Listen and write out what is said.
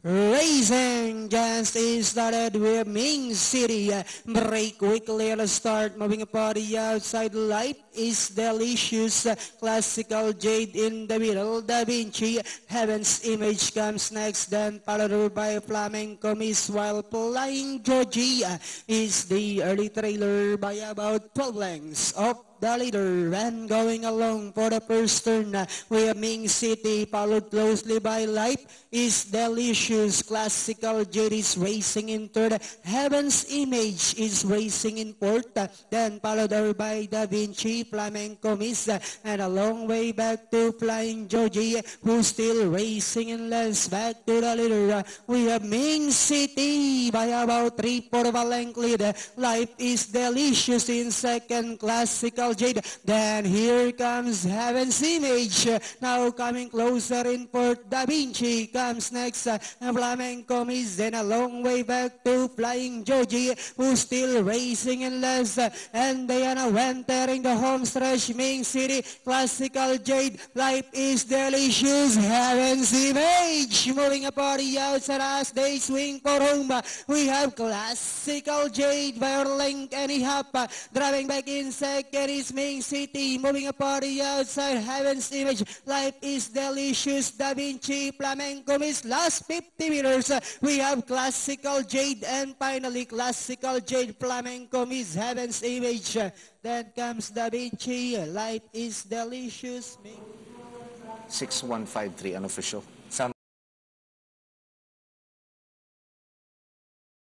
Racing just started with Ming City. Break quickly at the start. Moving upon the outside. Life is delicious. Classical Jade in the middle. Da Vinci. Heaven's Image comes next. Then followed by Flamenco Miss while Flying Georgia is the early trailer by about 12 lengths of the leader. And going along for the first turn, we have Ming City, followed closely by Life is Delicious. Classical Jade is racing in third. Heaven's Image is racing in fourth. Then followed by Da Vinci, Flamenco Miss, and a long way back to Flying Georgie, who's still racing in last. Back to the leader, we have Ming City by about 3/4 of a length lead. Life is Delicious in second. Classical Jade. Then here comes Heaven's Image. Now coming closer in fourth. Da Vinci comes next. Flamenco Miss. Then a long way back to Flying Georgie, who's still racing in last. And Diana entering the home stretch. Ming City, Classical Jade, Life is Delicious, Heaven's Image. Moving apart the outside as they swing for home. We have Classical Jade by a length and a half. Driving back in second is Ming City. Moving apart the outside, Heaven's Image, Life is Delicious, Da Vinci, Flamenco Miss. Last 50 meters, we have Classical Jade, and finally Classical Jade, Flamenco Miss, Heaven's Image. Then comes Da Vinci, Life is Delicious. 6153 unofficial.